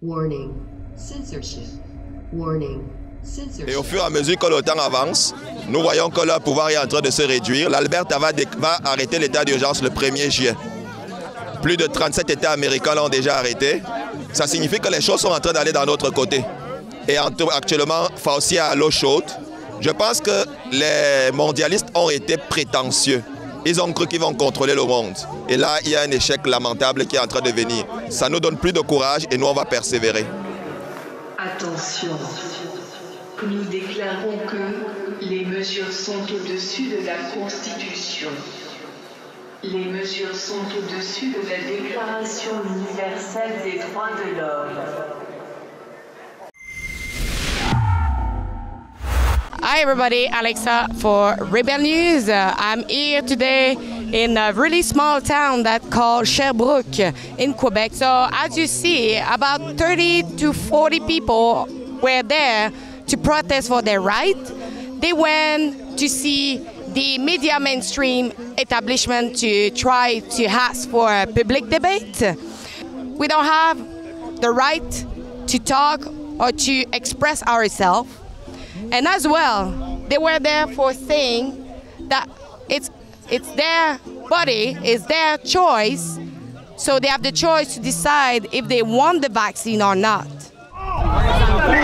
Warning, censorship. Warning, censorship. Et au fur et à mesure que le temps avance, nous voyons que leur pouvoir est en train de se réduire. L'Alberta va arrêter l'état d'urgence le 1er juillet. Plus de 37 États américains l'ont déjà arrêté. Ça signifie que les choses sont en train d'aller dans notre côté. Et actuellement, Fauci a l'eau chaude. Je pense que les mondialistes ont été prétentieux. Ils ont cru qu'ils vont contrôler le monde. Et là, il y a un échec lamentable qui est en train de venir. Ça nous donne plus de courage et nous, on va persévérer. Attention, nous déclarons que les mesures sont au-dessus de la Constitution. Les mesures sont au-dessus de la Déclaration universelle des droits de l'homme. Hi everybody, Alexa for Rebel News. I'm here today in a really small town that's called Sherbrooke in Quebec. So as you see, about 30 to 40 people were there to protest for their right. They went to see the media mainstream establishment to try to ask for a public debate. We don't have the right to talk or to express ourselves. And as well, they were there for saying that it's their body, it's their choice, so they have the choice to decide if they want the vaccine or not. Le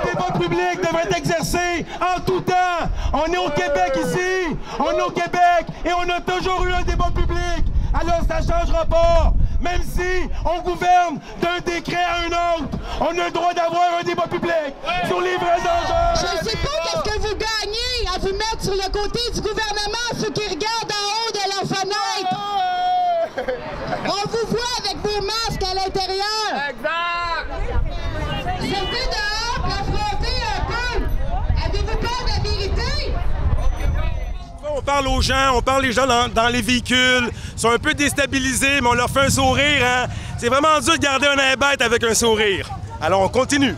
débat public devrait être exercé en tout temps. On est au Québec ici, on est au Québec et on a toujours eu un débat public. Alors ça ne changera pas. Même si on gouverne d'un décret à un autre, on a le droit d'avoir un débat public sur les vrais enjeux. Je ne sais pas qu'est-ce que vous gagnez à vous mettre sur le côté du gouvernement, ceux qui regardent en haut de la fenêtre. On vous voit avec vos masques à l'intérieur. Exact. Sortez dehors, affrontez un peu. Avez-vous peur de la vérité? On parle aux gens, on parle les gens dans les véhicules, ils sont un peu déstabilisés, mais on leur fait un sourire. Hein? C'est vraiment dur de garder un air bête avec un sourire. Alors on continue.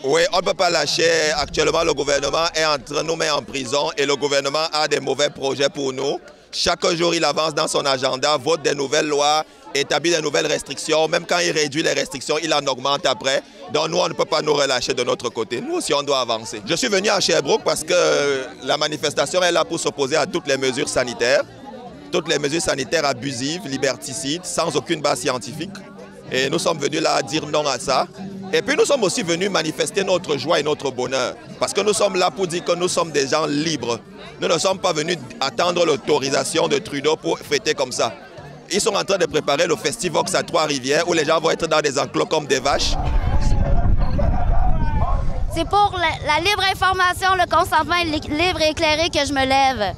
Oui, on ne peut pas lâcher. Actuellement, le gouvernement est en train de nous mettre en prison et le gouvernement a des mauvais projets pour nous. Chaque jour, il avance dans son agenda, vote des nouvelles lois, établit des nouvelles restrictions. Même quand il réduit les restrictions, il en augmente après. Donc nous, on ne peut pas nous relâcher de notre côté. Nous aussi, on doit avancer. Je suis venu à Sherbrooke parce que la manifestation est là pour s'opposer à toutes les mesures sanitaires. Toutes les mesures sanitaires abusives, liberticides, sans aucune base scientifique. Et nous sommes venus là dire non à ça. Et puis nous sommes aussi venus manifester notre joie et notre bonheur. Parce que nous sommes là pour dire que nous sommes des gens libres. Nous ne sommes pas venus attendre l'autorisation de Trudeau pour fêter comme ça. Ils sont en train de préparer le Festivox à Trois-Rivières où les gens vont être dans des enclos comme des vaches. C'est pour la libre information, le consentement libre et éclairé que je me lève.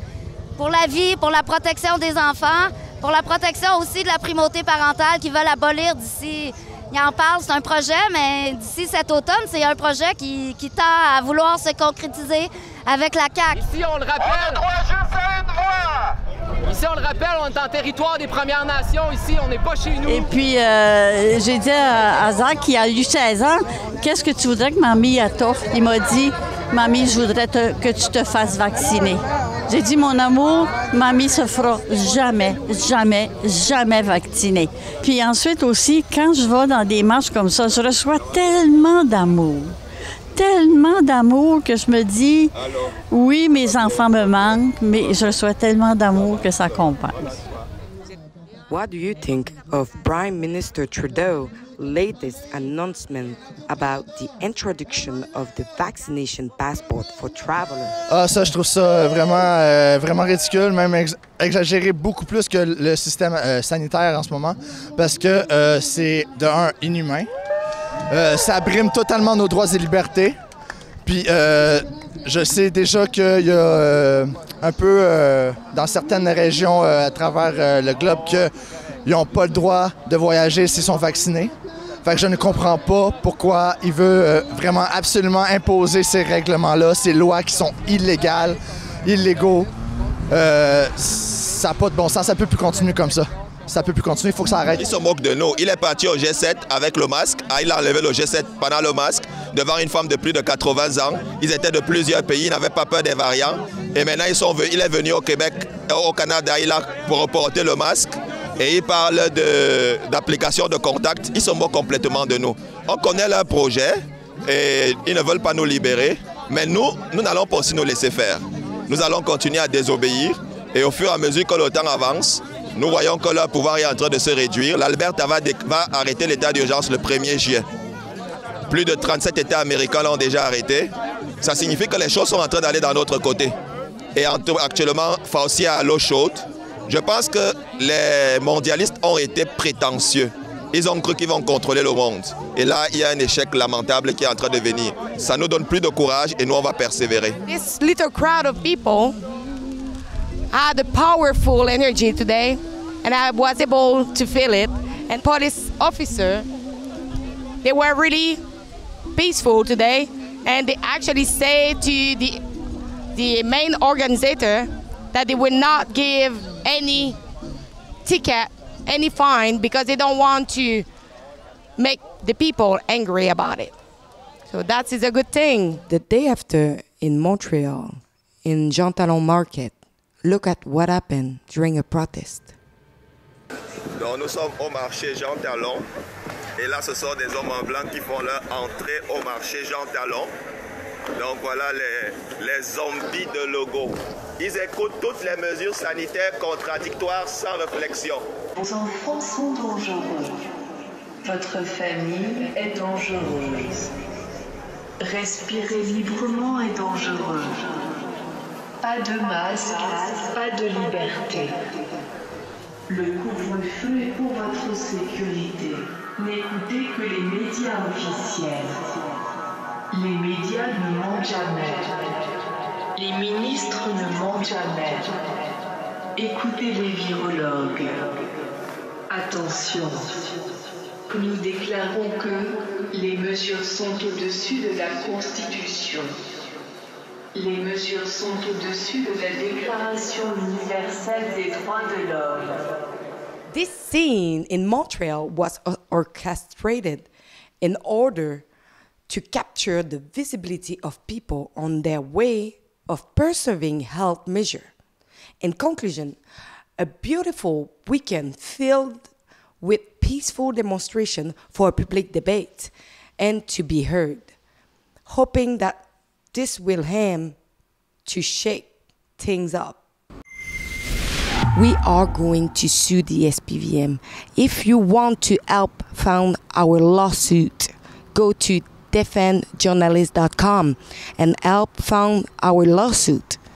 Pour la vie, pour la protection des enfants, pour la protection aussi de la primauté parentale qu'ils veulent abolir d'ici. Ils en parlent, c'est un projet, mais d'ici cet automne, c'est un projet qui tend à vouloir se concrétiser avec la CAQ. Ici, on le rappelle. Ici, on le rappelle, on est en territoire des Premières Nations. Ici, on n'est pas chez nous. Et puis, j'ai dit à Zach, qui a eu 16 ans, qu'est-ce que tu voudrais que mamie t'offre? Il m'a dit, mamie, je voudrais que tu te fasses vacciner. J'ai dit, mon amour, mamie se fera jamais, jamais, jamais vacciner. Puis ensuite aussi, quand je vais dans des marches comme ça, je reçois tellement d'amour que je me dis, oui, mes enfants me manquent, mais je reçois tellement d'amour que ça compense. What do you think of Prime Minister Trudeau's latest announcement about the introduction of the vaccination passport for travelers? Ah, ça, je trouve ça vraiment ridicule, même exagéré beaucoup plus que le système sanitaire en ce moment, parce que c'est, de un, inhumain. Ça brime totalement nos droits et libertés. Puis je sais déjà qu'il y a un peu dans certaines régions à travers le globe qu'ils n'ont pas le droit de voyager s'ils sont vaccinés. Fait que je ne comprends pas pourquoi il veut vraiment absolument imposer ces règlements-là, ces lois qui sont illégaux. Ça n'a pas de bon sens, ça ne peut plus continuer comme ça. Ça ne peut plus continuer, il faut que ça arrête. Il se moque de nous. Il est parti au G7 avec le masque. Il a enlevé le G7 pendant le masque devant une femme de plus de 80 ans. Ils étaient de plusieurs pays, ils n'avaient pas peur des variants. Et maintenant, il est venu au Québec, au Canada, pour reporter le masque. et ils parlent d'application de contact, ils se moquent complètement de nous. On connaît leur projet et ils ne veulent pas nous libérer, mais nous n'allons pas aussi nous laisser faire. Nous allons continuer à désobéir et au fur et à mesure que le temps avance, nous voyons que leur pouvoir est en train de se réduire. L'Alberta va arrêter l'état d'urgence le 1er juillet. Plus de 37 États américains l'ont déjà arrêté. Ça signifie que les choses sont en train d'aller d'un autre côté. Et actuellement, Fauci est à l'eau chaude. Je pense que les mondialistes ont été prétentieux. Ils ont cru qu'ils vont contrôler le monde. Et là, il y a un échec lamentable qui est en train de venir. Ça nous donne plus de courage et nous, on va persévérer. This little crowd of people had a powerful energy today, and I was able to feel it. And police officers, they were really peaceful today, and they actually say to the main organizer that they will not give any ticket, any fine, because they don't want to make the people angry about it. So that is a good thing. The day after in Montreal, in Jean Talon Market, look at what happened during a protest. Donc nous sommes au marché Jean Talon et là ce sont des hommes en blanc qui font leur entrée au marché Jean Talon. Donc voilà les zombies de logo. Ils écoutent toutes les mesures sanitaires contradictoires sans réflexion. Vos enfants sont dangereux. Votre famille est dangereuse. Respirer librement est dangereux. Pas de masque, pas de liberté. Le couvre-feu est pour votre sécurité. N'écoutez que les médias officiels. Les médias ne mentent jamais. Les ministres ne mentent jamais. Écoutez les virologues. Attention. Nous déclarons que les mesures sont au-dessus de la Constitution. Les mesures sont au-dessus de la Déclaration universelle des droits de l'homme. This scene in Montreal was orchestrated in order to capture the visibility of people on their way of preserving health measures. In conclusion, a beautiful weekend filled with peaceful demonstration for a public debate and to be heard, hoping that this will aim to shake things up. We are going to sue the SPVM. If you want to help fund our lawsuit, go to defendjournalists.com and help fund our lawsuit.